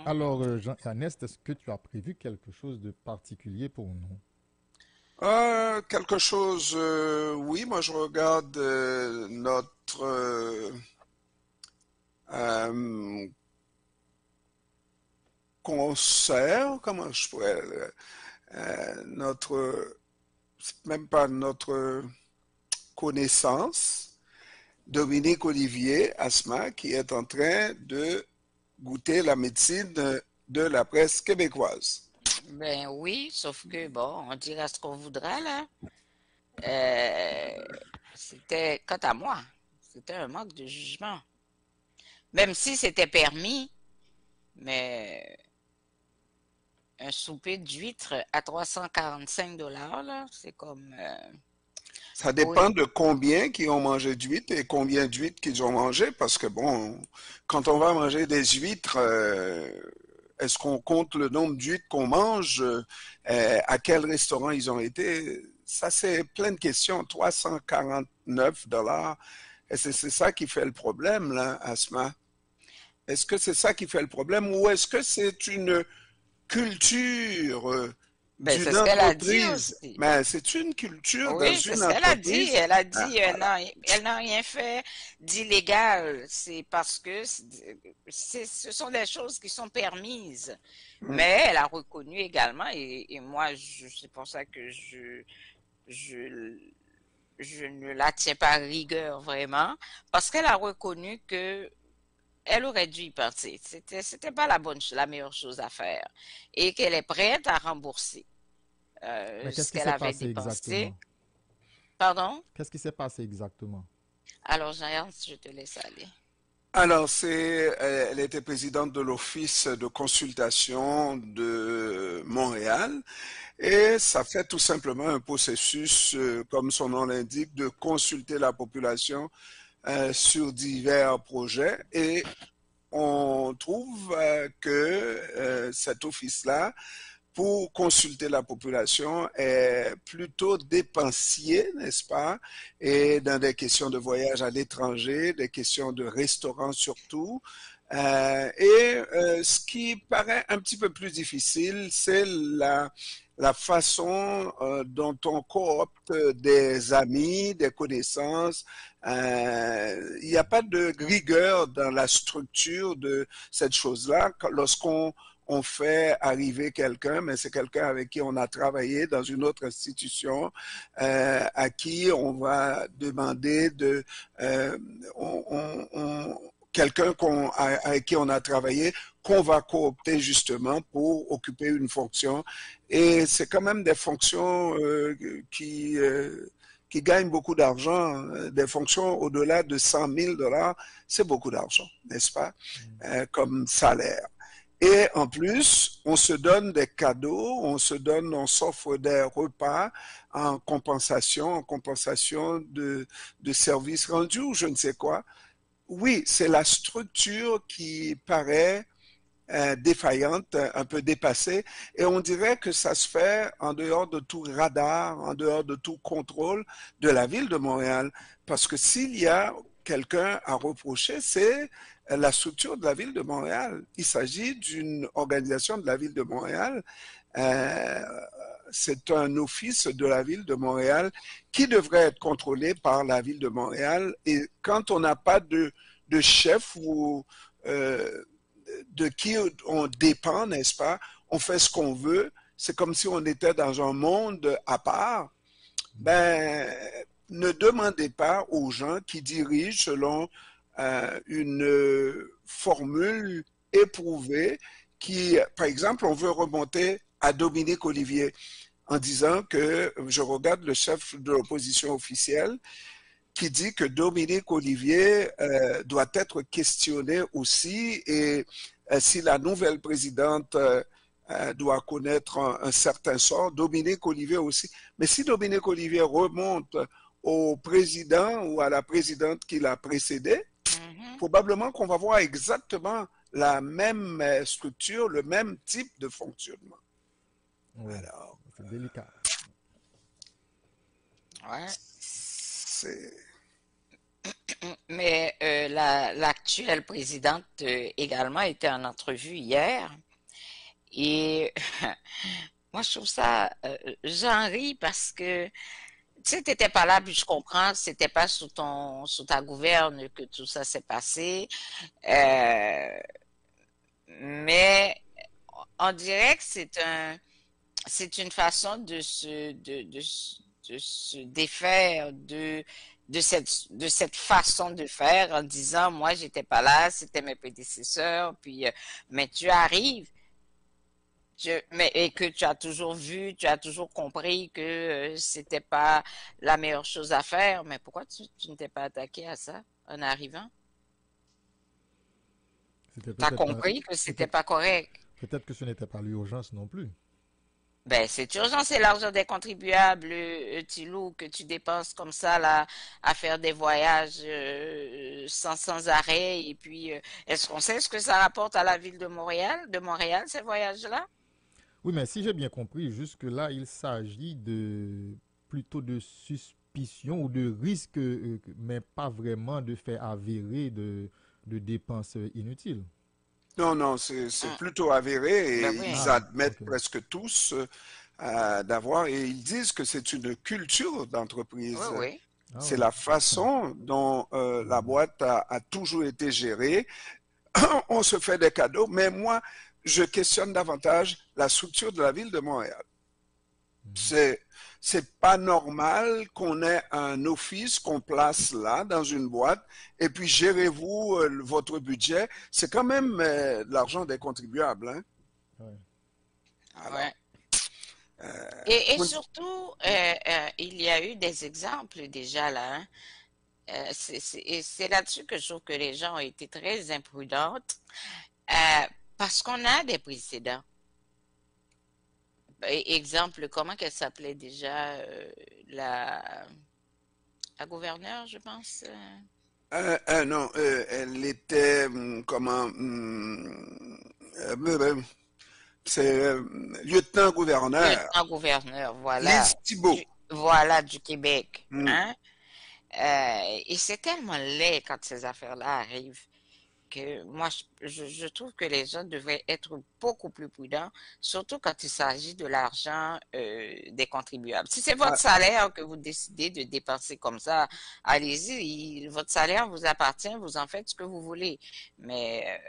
Alors, Jean-Ernest, est-ce que tu as prévu quelque chose de particulier pour nous? Quelque chose, oui, moi je regarde notre euh, concert, comment je pourrais, notre, c'est même pas notre connaissance, Dominique Olivier, asthma, qui est en train de goûter la médecine de la presse québécoise. Ben oui, sauf que bon, on dira ce qu'on voudra là. Euh, quant à moi, c'était un manque de jugement. Même si c'était permis, mais un souper d'huîtres à 345 $ là, c'est comme Ça oui. dépend de combien qui ont mangé d'huîtres et combien d'huîtres qu'ils ont mangé, parce que bon, quand on va manger des huîtres, est-ce qu'on compte le nombre d'huîtres qu'on mange, à quel restaurant ils ont été? Ça, c'est plein de questions. 349 $. Et c'est ça qui fait le problème, là, Asma. Est-ce que c'est ça qui fait le problème ou est-ce que c'est une culture Ben c'est d'une ce qu'elle a dit entreprise? aussi. Mais c'est une culture dans Oui, c'est une ce qu'elle a dit. entreprise. Elle a Ah, dit voilà. elle n'a rien fait d'illégal. C'est parce que ce sont des choses qui sont permises. Mm. Mais elle a reconnu également, et moi, c'est pour ça que je, je ne la tiens pas à rigueur vraiment, parce qu'elle a reconnu que elle aurait dû y partir. C'était pas la meilleure chose à faire. Et qu'elle est prête à rembourser Mais qu'est-ce ce qui qu'elle s'est avait passé dépensé. exactement? Pardon? Qu'est-ce qui s'est passé exactement? Alors, Jean-Ernst, je te laisse aller. Alors, elle était présidente de l'Office de consultation de Montréal et ça fait tout simplement un processus, comme son nom l'indique, de consulter la population sur divers projets et on trouve que cet office-là pour consulter la population est plutôt dépensier, n'est-ce pas? Et dans des questions de voyage à l'étranger, des questions de restaurant surtout. Ce qui paraît un petit peu plus difficile, c'est la façon dont on coopte des amis, des connaissances. Il n'y a pas de rigueur dans la structure de cette chose-là. Lorsqu'on fait arriver quelqu'un, mais c'est quelqu'un avec qui on a travaillé dans une autre institution, à qui on va demander euh, quelqu'un avec qui on a travaillé, qu'on va coopter justement pour occuper une fonction. Et c'est quand même des fonctions qui gagnent beaucoup d'argent, des fonctions au-delà de 100 000 $, c'est beaucoup d'argent, n'est-ce pas, comme salaire. Et en plus, on se donne des cadeaux, on s'offre des repas en compensation de services rendus ou je ne sais quoi. Oui, c'est la structure qui paraît défaillante, un peu dépassée, et on dirait que ça se fait en dehors de tout radar, en dehors de tout contrôle de la ville de Montréal. Parce que s'il y a quelqu'un à reprocher, c'est la structure de la ville de Montréal. Il s'agit d'une organisation de la ville de Montréal. Euh, c'est un office de la ville de Montréal qui devrait être contrôlé par la ville de Montréal. Et quand on n'a pas de chef ou de qui on dépend, n'est-ce pas? On fait ce qu'on veut. C'est comme si on était dans un monde à part. Ben, ne demandez pas aux gens qui dirigent selon une formule éprouvée qui, par exemple, on veut remonter à Dominique Olivier en disant que je regarde le chef de l'opposition officielle qui dit que Dominique Olivier doit être questionné aussi et si la nouvelle présidente doit connaître un certain sort, Dominique Olivier aussi. Mais si Dominique Olivier remonte au président ou à la présidente qui l'a précédé, Mhm. probablement qu'on va voir exactement la même structure, le même type de fonctionnement. Oui, Alors, c'est délicat. Ouais. c'est Mais l'actuelle présidente également était en entrevue hier et moi je trouve ça, j'en ris parce que tu sais, t'étais pas là, puis je comprends, c'était pas sous ta gouverne que tout ça s'est passé, euh, mais on dirait que c'est une façon de se défaire de cette façon de faire en disant, moi, j'étais pas là, c'était mes prédécesseurs, puis, mais tu arrives, et que tu as toujours vu, tu as toujours compris que c'était pas la meilleure chose à faire, mais pourquoi tu ne t'es pas attaqué à ça en arrivant? C'était Tu as peut-être pas, compris que c'était peut-être, pas correct. peut-être que ce n'était pas l'urgence non plus. Ben, c'est urgent, c'est l'argent des contribuables, Tilou, que tu dépenses comme ça, là, à faire des voyages sans arrêt. Et puis, est-ce qu'on sait ce que ça rapporte à la ville de Montréal, ces voyages-là? Oui, mais si j'ai bien compris, jusque-là, il s'agit de plutôt de suspicion ou de risque, mais pas vraiment de faits avérés de dépenses inutiles. Non, non, c'est Hum, plutôt avéré ben et ils oui, Ah, admettent ok. presque tous d'avoir, et ils disent que c'est une culture oui, d'entreprise. oui. Ah C'est ouais. la façon dont la Mhm. boîte a toujours été gérée. On se fait des cadeaux, mais moi, je questionne davantage la structure de la ville de Montréal. Mhm. C'est c'est pas normal qu'on ait un office qu'on place là dans une boîte et puis gérez-vous votre budget. C'est quand même de l'argent des contribuables, hein. Ouais. Alors, Ouais. Et oui, surtout, il y a eu des exemples déjà là, hein. Et c'est là-dessus que je trouve que les gens ont été très imprudentes, parce qu'on a des précédents. Exemple, comment qu'elle s'appelait déjà, la, la gouverneure, je pense. non, elle était comment c'est lieutenant-gouverneur Lieutenant-gouverneur, voilà, Lise Thibault. voilà, du Québec, Hmm. hein? Et c'est tellement laid quand ces affaires-là arrivent que moi, je trouve que les gens devraient être beaucoup plus prudents, surtout quand il s'agit de l'argent des contribuables. Si c'est votre Ah, salaire que vous décidez de dépenser comme ça, allez-y, votre salaire vous appartient, vous en faites ce que vous voulez. Mais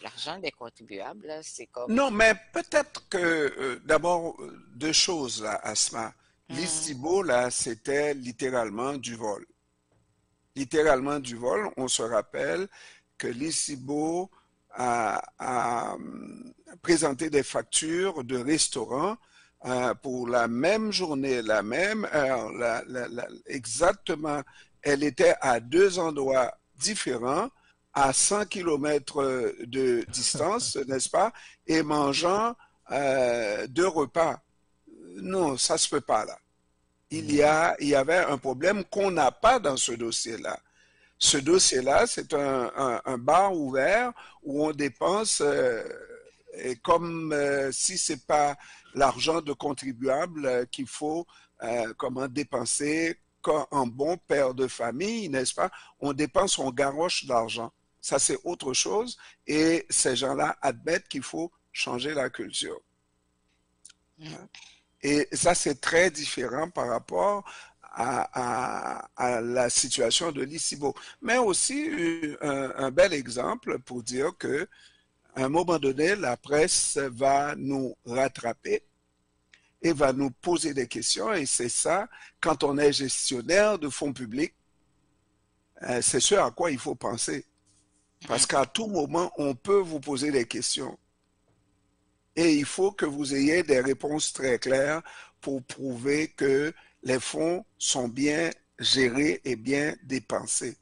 l'argent des contribuables, là, c'est comme... non, mais peut-être que d'abord deux choses là, Asma. Lise Hmm, Thibault, là, c'était littéralement du vol. Littéralement du vol. On se rappelle que Lise Thibault a présenté des factures de restaurants pour la même journée, la même heure, exactement. Elle était à deux endroits différents, à 100 kilomètres de distance, n'est-ce pas, et mangeant deux repas. Non, ça se peut pas là. Mhm. Il y avait un problème qu'on n'a pas dans ce dossier-là. Ce dossier-là, c'est un bar ouvert où on dépense et comme si c'est pas l'argent de contribuable qu'il faut comment dépenser quand un bon père de famille, n'est-ce pas? On dépense, on garoche d'argent. Ça, c'est autre chose. Et ces gens-là admettent qu'il faut changer la culture. hmm, Et ça, c'est très différent par rapport à la situation de l'ICIBO. Mais aussi un bel exemple pour dire que à un moment donné, la presse va nous rattraper et va nous poser des questions. Et c'est ça, quand on est gestionnaire de fonds publics, c'est ce à quoi il faut penser. Parce hmm. qu'à tout moment, on peut vous poser des questions. Et il faut que vous ayez des réponses très claires pour prouver que les fonds sont bien gérés et bien dépensés.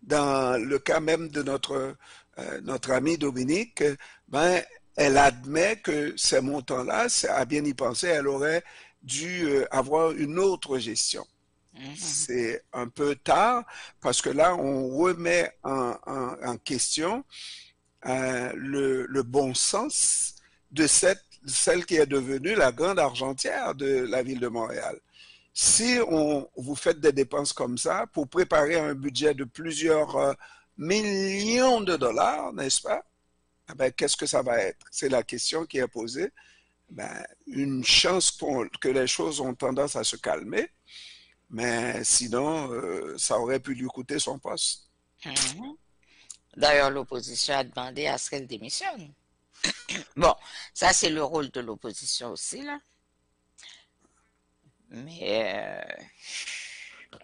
Dans le cas même de notre amie Dominique, ben, elle admet que ces montants-là, à bien y penser, elle aurait dû avoir une autre gestion. Mhm. C'est un peu tard parce que là, on remet en question le bon sens de celle qui est devenue la grande argentière de la ville de Montréal. Si vous faites des dépenses comme ça, pour préparer un budget de plusieurs millions de dollars, n'est-ce pas? Eh ben, qu'est-ce que ça va être? C'est la question qui est posée. Ben, une chance que les choses ont tendance à se calmer, mais sinon, ça aurait pu lui coûter son poste. Mhm. D'ailleurs, l'opposition a demandé à ce qu'elle démissionne. Bon, ça c'est le rôle de l'opposition aussi, là. Mais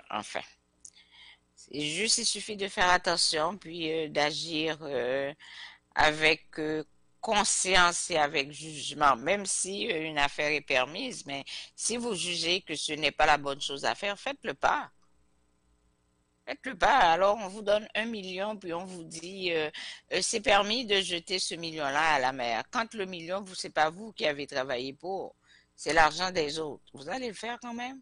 enfin, c'est juste, il suffit de faire attention, puis d'agir avec conscience et avec jugement, même si une affaire est permise, mais si vous jugez que ce n'est pas la bonne chose à faire, faites-le pas. Faites-le pas. Alors, on vous donne 1 million, puis on vous dit, c'est permis de jeter ce million-là à la mer. Quand le million, c'est pas vous qui avez travaillé pour, c'est l'argent des autres. Vous allez le faire quand même?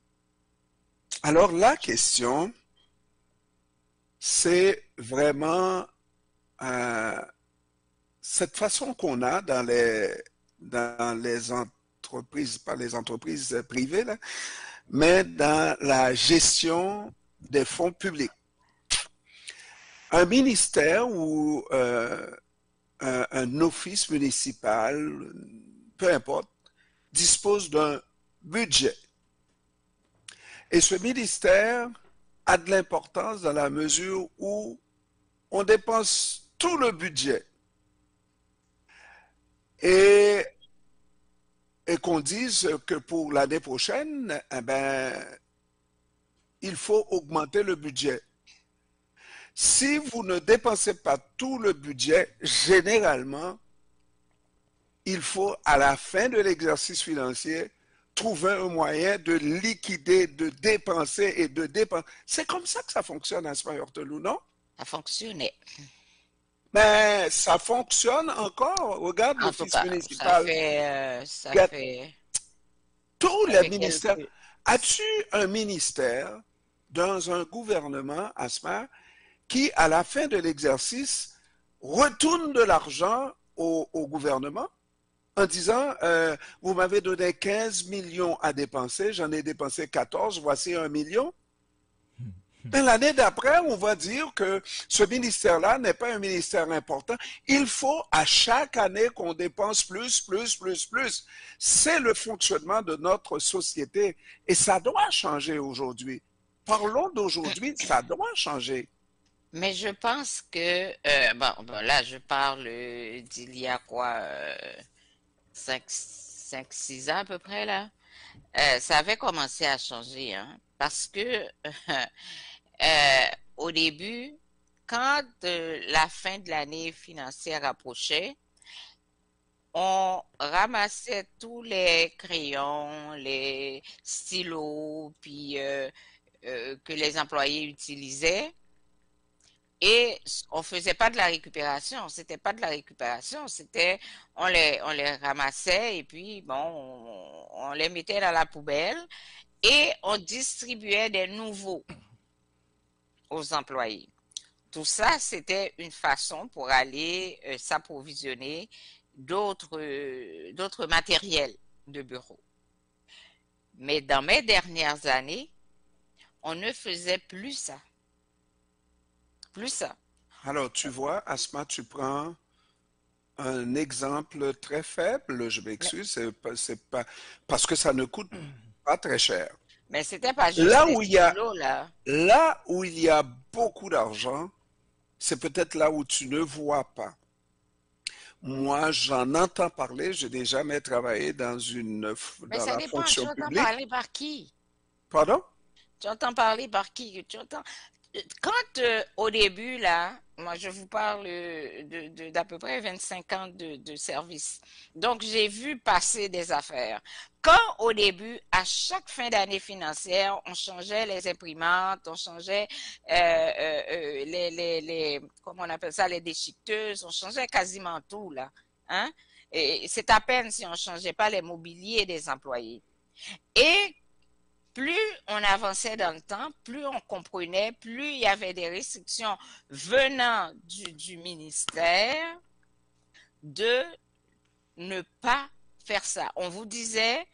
Alors, la question, c'est vraiment cette façon qu'on a dans les entreprises, pas les entreprises privées, là, mais dans la gestion des fonds publics. Un ministère ou un office municipal, peu importe, dispose d'un budget. Et ce ministère a de l'importance dans la mesure où on dépense tout le budget. Et qu'on dise que pour l'année prochaine, eh ben, il faut augmenter le budget. Si vous ne dépensez pas tout le budget, généralement, il faut, à la fin de l'exercice financier, trouver un moyen de liquider, de dépenser et de dépenser. C'est comme ça que ça fonctionne à Smart-Hortelou, non? Ça fonctionnait. Mais ça fonctionne encore. Regarde En tout l'office cas, municipal. ça Regarde, fait, tous ça les fait ministères. quelques, As-tu un ministère dans un gouvernement, Asma, qui, à la fin de l'exercice, retourne de l'argent au gouvernement en disant, vous m'avez donné 15 millions à dépenser, j'en ai dépensé 14, voici 1 million. Mais l'année d'après, on va dire que ce ministère-là n'est pas un ministère important. Il faut à chaque année qu'on dépense plus, plus, plus, plus. C'est le fonctionnement de notre société et ça doit changer aujourd'hui. Parlons d'aujourd'hui, ça doit changer. mais je pense que, bon, là, je parle d'il y a quoi, 6 ans à peu près, là. Ça avait commencé à changer, hein, parce que au début, quand la fin de l'année financière approchait, on ramassait tous les crayons, les stylos, puis que les employés utilisaient. Et on faisait pas de la récupération, c'était pas de la récupération, c'était on les ramassait et puis bon, on les mettait dans la poubelle et on distribuait des nouveaux aux employés. Tout ça, c'était une façon pour aller s'approvisionner d'autres matériels de bureau. Mais dans mes dernières années, on ne faisait plus ça. Plus ça. Alors, tu vois, Asma, tu prends un exemple très faible, je Mais, m'excuse, c'est pas, parce que ça ne coûte pas très cher. mais c'était pas juste Là les où il y a, stylos, là. là où il y a beaucoup d'argent, c'est peut-être là où tu ne vois pas. Moi, j'en entends parler, je n'ai jamais travaillé Mais dans ça la dépend, tu fonction entends publique. parler par qui? Pardon? Tu entends parler par qui? Tu entends... Quand au début, là, moi je vous parle d'à peu près 25 ans de service. Donc j'ai vu passer des affaires. Quand au début, à chaque fin d'année financière, on changeait les imprimantes, on changeait comment on appelle ça, les déchiqueteuses, on changeait quasiment tout, là. Hein? Et c'est à peine si on changeait pas les mobiliers des employés. Et plus on avançait dans le temps, plus on comprenait, plus il y avait des restrictions venant du ministère de ne pas faire ça. On vous disait,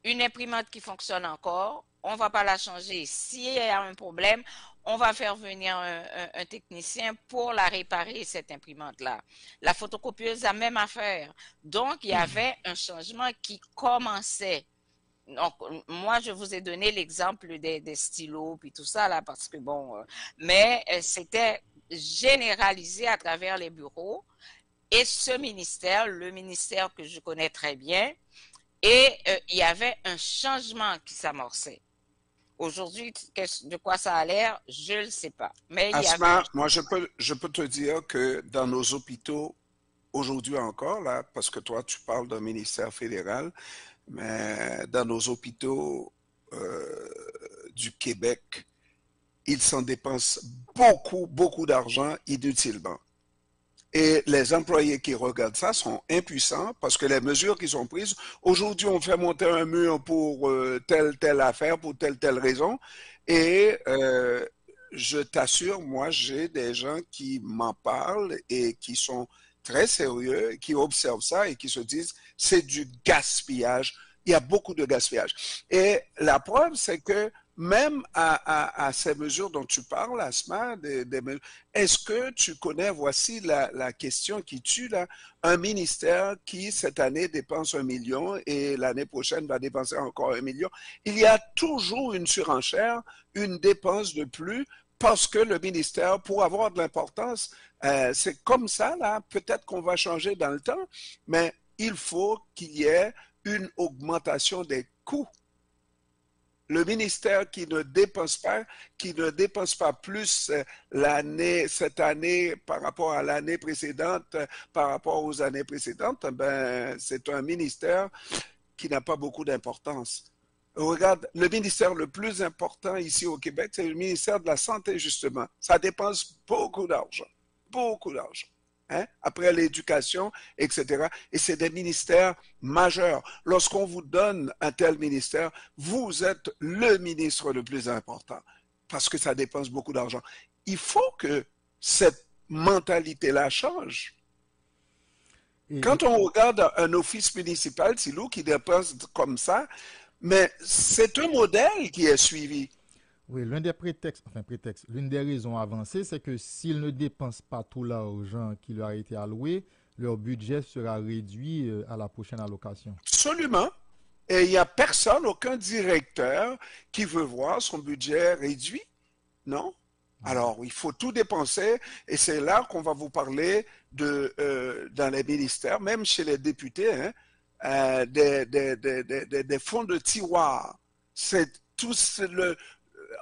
une imprimante qui fonctionne encore, on va pas la changer. S'il y a un problème, on va faire venir un technicien pour la réparer, cette imprimante-là. La photocopieuse, la même affaire. Donc, il y avait un changement qui commençait. Donc, moi, je vous ai donné l'exemple des stylos puis tout ça, là, parce que bon, mais c'était généralisé à travers les bureaux. Et ce ministère, le ministère que je connais très bien, et il y avait un changement qui s'amorçait. Aujourd'hui, de quoi ça a l'air, je ne le sais pas. Mais il y avait Asma, moi, je peux te dire que dans nos hôpitaux, aujourd'hui encore, là, parce que toi, tu parles d'un ministère fédéral, mais dans nos hôpitaux du Québec, ils s'en dépensent beaucoup d'argent inutilement. Et les employés qui regardent ça sont impuissants parce que les mesures qui sont prises, aujourd'hui on fait monter un mur pour telle affaire, pour telle raison, et je t'assure, moi j'ai des gens qui m'en parlent et qui sont très sérieux, qui observent ça et qui se disent c'est du gaspillage, il y a beaucoup de gaspillage. Et la preuve c'est que même à ces mesures dont tu parles, Asma, est-ce que tu connais, voici la question qui tue, là, un ministère qui cette année dépense 1 million et l'année prochaine va dépenser encore 1 million. Il y a toujours une surenchère, une dépense de plus parce que le ministère, pour avoir de l'importance, c'est comme ça, là, peut-être qu'on va changer dans le temps, mais il faut qu'il y ait une augmentation des coûts. Le ministère qui ne dépense pas plus cette année par rapport à l'année précédente, par rapport aux années précédentes, ben, c'est un ministère qui n'a pas beaucoup d'importance. Regarde, le ministère le plus important ici au Québec, c'est le ministère de la Santé, justement. Ça dépense beaucoup d'argent. Beaucoup d'argent. Hein? Après l'éducation, etc. Et c'est des ministères majeurs. Lorsqu'on vous donne un tel ministère, vous êtes le ministre le plus important parce que ça dépense beaucoup d'argent. Il faut que cette mentalité-là change. Quand on regarde un office municipal, Silou, qui dépense comme ça, mais c'est un modèle qui est suivi. Oui, l'une des raisons avancées, c'est que s'ils ne dépensent pas tout l'argent qui leur a été alloué, leur budget sera réduit à la prochaine allocation. Absolument. Et il n'y a personne, aucun directeur qui veut voir son budget réduit, non? Alors, il faut tout dépenser et c'est là qu'on va vous parler dans les ministères, même chez les députés, hein, des fonds de tiroir. C'est tout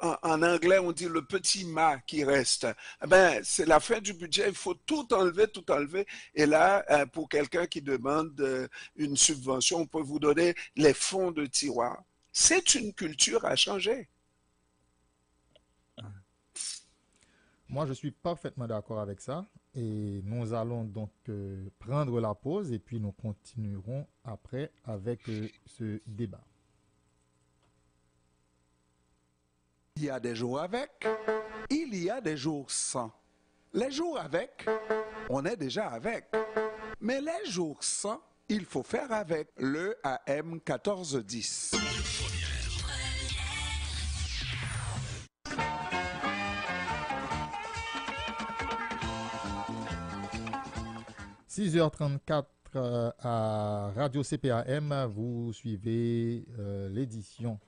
en anglais, on dit le petit mât qui reste. Ben, c'est la fin du budget, il faut tout enlever, tout enlever. Et là, pour quelqu'un qui demande une subvention, on peut vous donner les fonds de tiroir. C'est une culture à changer. Moi, je suis parfaitement d'accord avec ça. Et nous allons donc prendre la pause et puis nous continuerons après avec ce débat. Il y a des jours avec, il y a des jours sans. Les jours avec, on est déjà avec. Mais les jours sans, il faut faire avec le AM 1410. 6h34 à Radio CPAM, vous suivez l'édition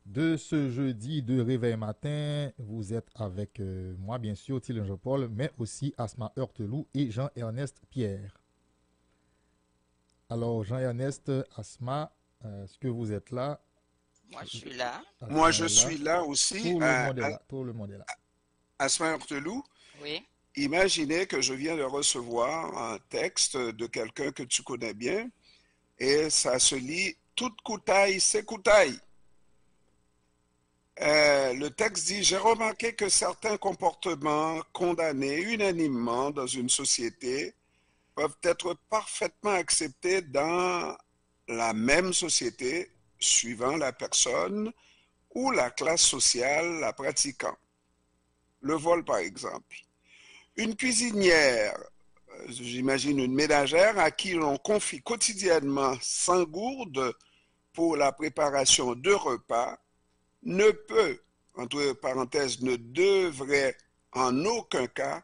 de ce jeudi de Réveil Matin. Vous êtes avec moi, bien sûr, Thylin Jean-Paul, mais aussi Asma Heurteloup et Jean-Ernest Pierre. Alors, Jean-Ernest, Asma, est-ce que vous êtes là? Moi, je suis là. Moi, je suis là aussi. Tout le monde est là. Asma Heurteloup. Oui. Imaginez que je viens de recevoir un texte de quelqu'un que tu connais bien et ça se lit « Toute coutaille, c'est coutaille ». Le texte dit « J'ai remarqué que certains comportements condamnés unanimement dans une société peuvent être parfaitement acceptés dans la même société suivant la personne ou la classe sociale la pratiquant. Le vol, par exemple. Une cuisinière, j'imagine une ménagère, à qui l'on confie quotidiennement 100 gourdes pour la préparation de repas ne peut, entre parenthèses, ne devrait en aucun cas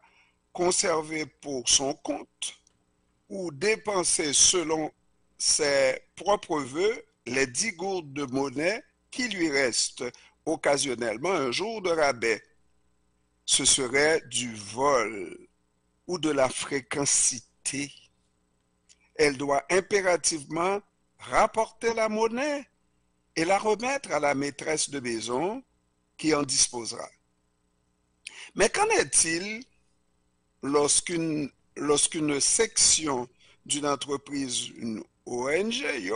conserver pour son compte ou dépenser selon ses propres vœux les 10 gourdes de monnaie qui lui restent occasionnellement un jour de rabais. Ce serait du vol ou de la fréquencité. Elle doit impérativement rapporter la monnaie et la remettre à la maîtresse de maison qui en disposera. Mais qu'en est-il lorsqu'une section d'une entreprise, une ONG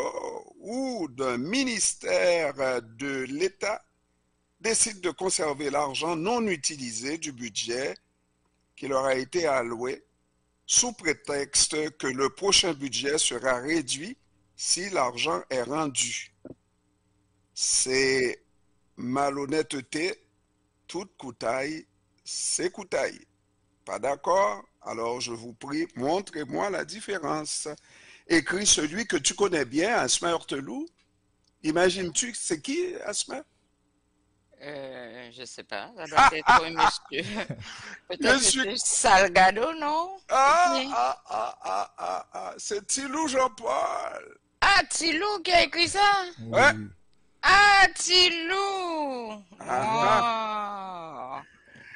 ou d'un ministère de l'État décide de conserver l'argent non utilisé du budget qui leur a été alloué sous prétexte que le prochain budget sera réduit si l'argent est rendu? C'est malhonnêteté, toute coutaille, c'est coutaille. Pas d'accord? Alors je vous prie, montrez-moi la différence. Écrit celui que tu connais bien, Asma Hortelou. Imagines-tu que c'est qui, Asma? Je sais pas, ça doit être un monsieur. Peut-être monsieur Salgado, non? C'est Tilou Jean-Paul. Ah, Tilou qui a écrit ça? Ouais. Ah, Tilou! Oh.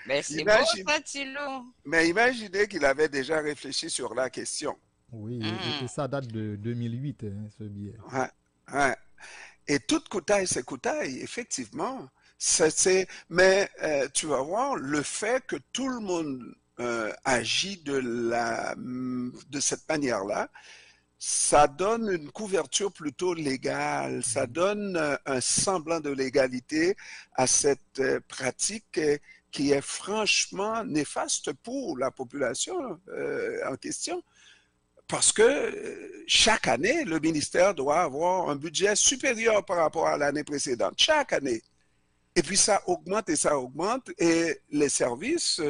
Mais c'est beau ça, Tilou. Mais imaginez qu'il avait déjà réfléchi sur la question. Oui, et ça date de 2008, hein, ce billet. Ouais. Et toute coutaille, c'est coutaille, effectivement. Mais tu vas voir, le fait que tout le monde agit de cette manière-là, ça donne une couverture plutôt légale, ça donne un semblant de légalité à cette pratique qui est franchement néfaste pour la population en question. Parce que chaque année, le ministère doit avoir un budget supérieur par rapport à l'année précédente, chaque année. Et puis ça augmente et les services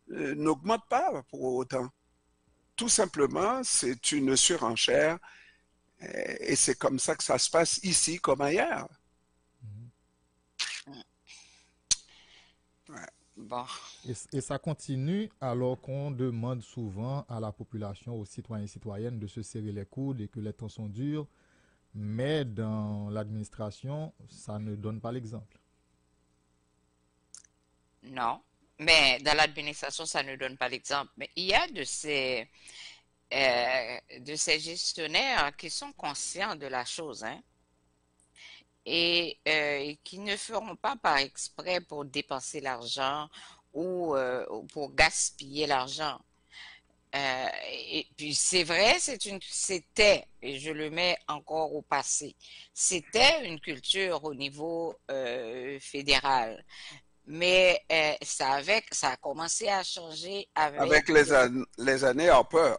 n'augmentent pas pour autant. Tout simplement, c'est une surenchère et c'est comme ça que ça se passe ici comme ailleurs. Ouais. Bon. Et ça continue alors qu'on demande souvent à la population, aux citoyens et citoyennes de se serrer les coudes et que les temps sont durs, mais dans l'administration, ça ne donne pas l'exemple. Non, mais dans l'administration, ça ne donne pas l'exemple. Mais il y a de ces gestionnaires qui sont conscients de la chose, hein, et qui ne feront pas par exprès pour dépenser l'argent ou pour gaspiller l'argent. Et puis c'est vrai, c'était, et je le mets encore au passé, c'était une culture au niveau fédéral. Mais ça a commencé à changer avec les années Harper.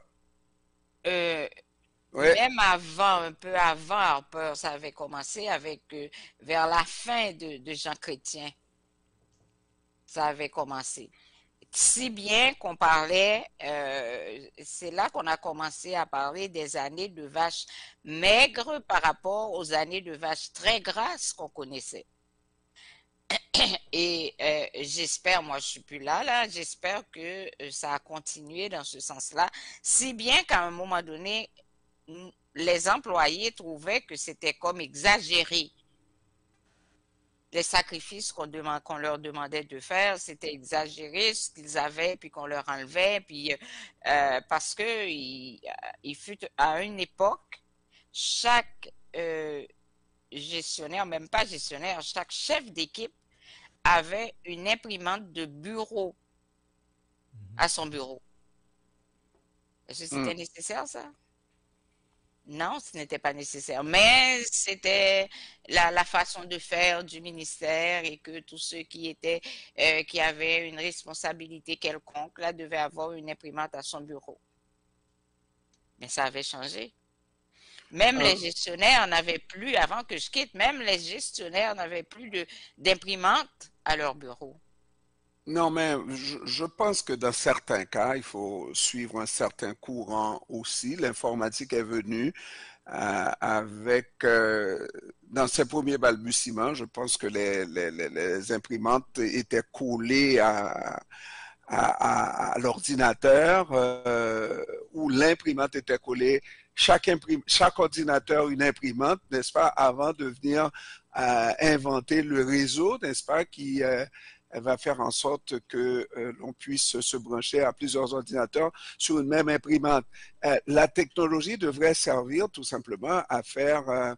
Oui. Même avant, un peu avant Harper, ça avait commencé avec vers la fin de Jean Chrétien. Ça avait commencé. Si bien qu'on parlait, c'est là qu'on a commencé à parler des années de vaches maigres par rapport aux années de vaches très grasses qu'on connaissait. Et j'espère, moi je suis plus là, j'espère que ça a continué dans ce sens-là, si bien qu'à un moment donné, les employés trouvaient que c'était comme exagéré. Les sacrifices qu'on leur demandait de faire, c'était exagéré ce qu'ils avaient, puis qu'on leur enlevait, puis parce que il fut à une époque, chaque gestionnaire, même pas gestionnaire, chaque chef d'équipe avait une imprimante de bureau à son bureau. Est-ce que c'était nécessaire, ça? Non, ce n'était pas nécessaire. Mais c'était la façon de faire du ministère et que tous ceux qui avaient une responsabilité quelconque, là, devaient avoir une imprimante à son bureau. Mais ça avait changé. Même les gestionnaires n'avaient plus, avant que je quitte, même les gestionnaires n'avaient plus d'imprimante à leur bureau. Non, mais je pense que dans certains cas, il faut suivre un certain courant aussi. L'informatique est venue dans ses premiers balbutiements, je pense que les imprimantes étaient collées à l'ordinateur, où l'imprimante était collée, chaque ordinateur une imprimante, n'est-ce pas, avant de venir inventer le réseau, n'est-ce pas, qui va faire en sorte que l'on puisse se brancher à plusieurs ordinateurs sur une même imprimante. La technologie devrait servir tout simplement à faire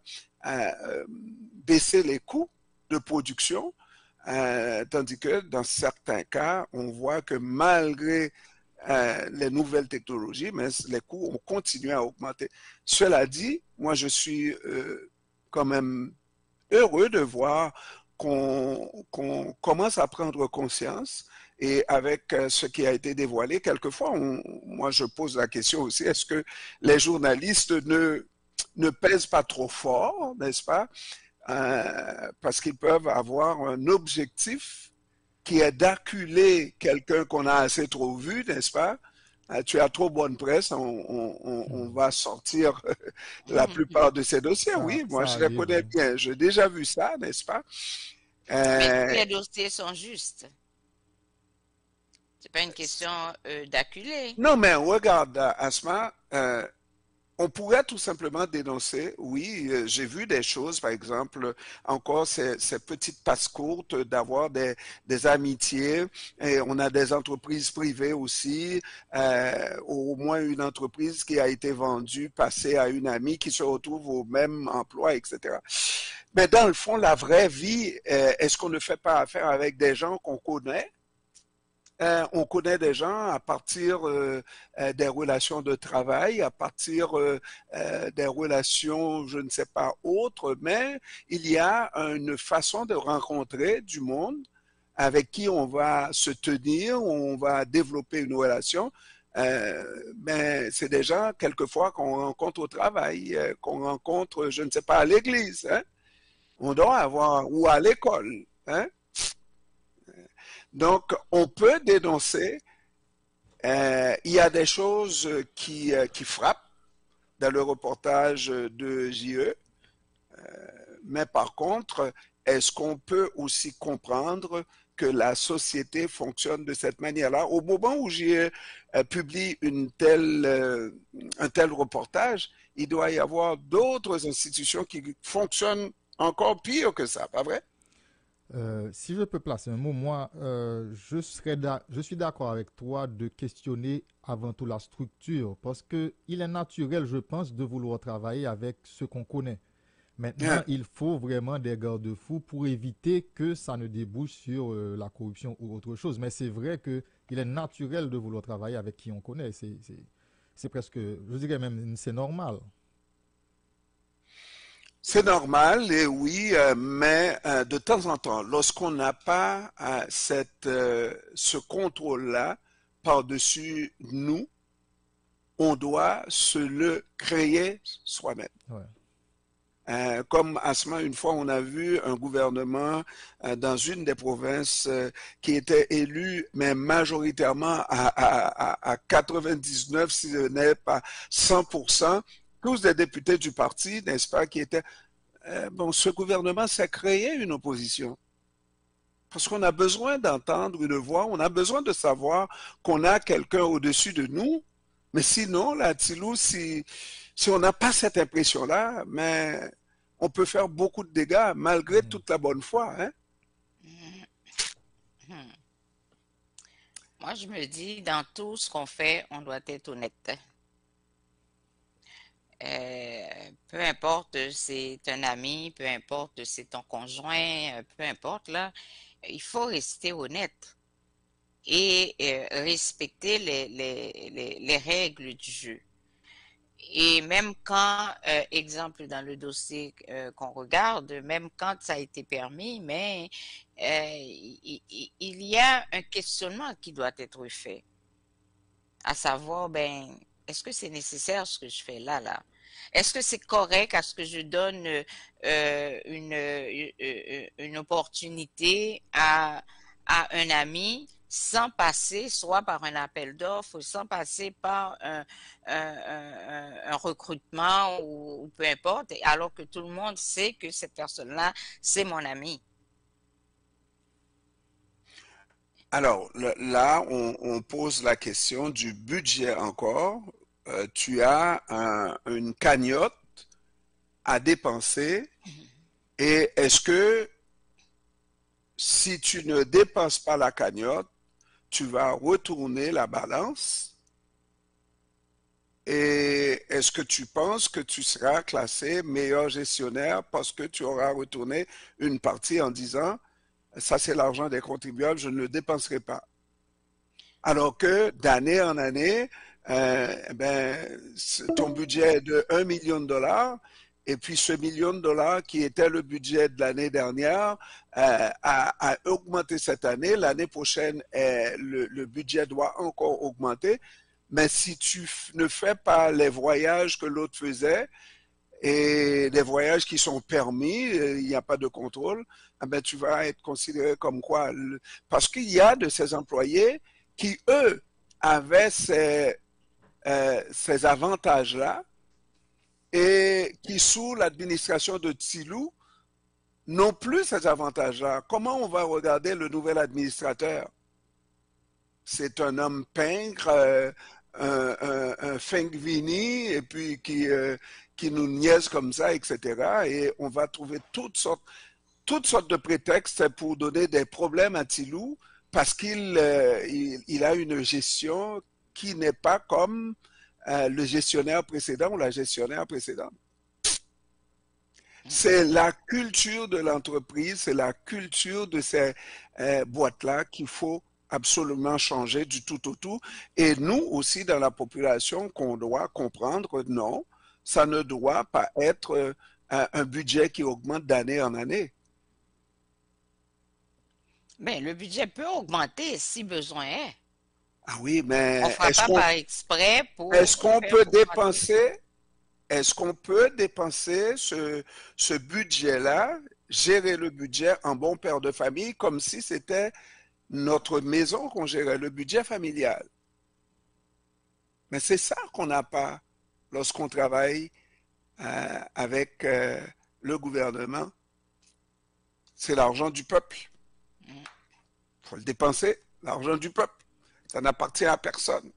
baisser les coûts de production, tandis que dans certains cas, on voit que malgré les nouvelles technologies, mais les coûts ont continué à augmenter. Cela dit, moi je suis quand même heureux de voir qu'on commence à prendre conscience et avec ce qui a été dévoilé, quelquefois, moi je pose la question aussi, est-ce que les journalistes ne pèsent pas trop fort, n'est-ce pas? Parce qu'ils peuvent avoir un objectif qui est d'acculer quelqu'un qu'on a assez trop vu, n'est-ce pas? Tu as trop bonne presse, on va sortir la plupart de ces dossiers. Oui, moi Ça je les arrive, connais oui. bien. J'ai déjà vu ça, n'est-ce pas? Mais tous Euh, les dossiers sont justes. C'est pas une question d'acculer. non, mais regarde, Asma, on pourrait tout simplement dénoncer, oui, j'ai vu des choses, par exemple, encore ces petites passes courtes, d'avoir des amitiés, et on a des entreprises privées aussi, au moins une entreprise qui a été vendue, passée à une amie qui se retrouve au même emploi, etc. Mais dans le fond, la vraie vie, est-ce qu'on ne fait pas affaire avec des gens qu'on connaît? On connaît des gens à partir des relations de travail, à partir des relations, je ne sais pas, autres, mais il y a une façon de rencontrer du monde avec qui on va se tenir, on va développer une relation. Mais c'est des gens, quelquefois, qu'on rencontre au travail, qu'on rencontre, je ne sais pas, à l'église, hein? On doit avoir, ou à l'école, hein? Donc, on peut dénoncer. Il y a des choses qui frappent dans le reportage de JE, mais par contre, est-ce qu'on peut aussi comprendre que la société fonctionne de cette manière-là? Au moment où JE publie un tel reportage, il doit y avoir d'autres institutions qui fonctionnent encore pire que ça, pas vrai? Si je peux placer un mot, moi, je suis d'accord avec toi de questionner avant tout la structure, parce que il est naturel, je pense, de vouloir travailler avec ce qu'on connaît. Maintenant, Hein? il faut vraiment des garde-fous pour éviter que ça ne débouche sur la corruption ou autre chose. Mais c'est vrai que il est naturel de vouloir travailler avec qui on connaît. C'est presque, je dirais même, c'est normal. C'est normal, et oui, mais de temps en temps, lorsqu'on n'a pas ce contrôle-là par-dessus nous, on doit se le créer soi-même. Ouais. Comme Asma, une fois, on a vu un gouvernement dans une des provinces qui était élu, mais majoritairement à 99, si ce n'est pas 100%, tous des députés du parti, n'est-ce pas, qui étaient bon, ce gouvernement s'est créé une opposition. Parce qu'on a besoin d'entendre une voix, on a besoin de savoir qu'on a quelqu'un au-dessus de nous. Mais sinon, là, Tilou, si on n'a pas cette impression-là, mais on peut faire beaucoup de dégâts malgré Mhm. toute la bonne foi. Hein? Hmm. Moi, je me dis, dans tout ce qu'on fait, on doit être honnête. Peu importe c'est un ami, peu importe c'est ton conjoint, peu importe là, il faut rester honnête et respecter les règles du jeu. Et même quand, exemple dans le dossier qu'on regarde, même quand ça a été permis, mais il y a un questionnement qui doit être fait, à savoir, ben, est-ce que c'est nécessaire ce que je fais là? Est-ce que c'est correct à ce que je donne une opportunité à un ami sans passer soit par un appel d'offres, sans passer par un recrutement ou peu importe, alors que tout le monde sait que cette personne-là, c'est mon ami. Alors là, on pose la question du budget encore. Tu as une cagnotte à dépenser et est-ce que si tu ne dépenses pas la cagnotte, tu vas retourner la balance et est-ce que tu penses que tu seras classé meilleur gestionnaire parce que tu auras retourné une partie en disant ça c'est l'argent des contribuables, je ne le dépenserai pas. Alors que d'année en année, ton budget est de 1 million de dollars et puis ce million de dollars qui était le budget de l'année dernière a augmenté cette année. L'année prochaine, le budget doit encore augmenter. Mais si tu ne fais pas les voyages que l'autre faisait et les voyages qui sont permis, il n'y a pas de contrôle, tu vas être considéré comme quoi? Parce qu'il y a de ces employés qui, eux, avaient ces avantages-là et qui, sous l'administration de Tsilou, n'ont plus ces avantages-là. Comment on va regarder le nouvel administrateur? C'est un homme pingre, un Fengvini, et puis qui nous niaise comme ça, etc. Et on va trouver toutes sortes de prétextes pour donner des problèmes à Tsilou parce qu'il a une gestion qui n'est pas comme le gestionnaire précédent ou la gestionnaire précédente. C'est la culture de l'entreprise, c'est la culture de ces boîtes-là qu'il faut absolument changer du tout au tout. Et nous aussi, dans la population, qu'on doit comprendre, non, ça ne doit pas être un budget qui augmente d'année en année. Mais le budget peut augmenter si besoin est. Ah oui, On mais ne fera pas par exprès pour est-ce qu'on faire peut augmenter. dépenser, est-ce qu'on peut dépenser ce budget-là, gérer le budget en bon père de famille, comme si c'était notre maison qu'on gérait, le budget familial? Mais c'est ça qu'on n'a pas lorsqu'on travaille avec le gouvernement. C'est l'argent du peuple. Il faut le dépenser, l'argent du peuple. Ça n'appartient à personne.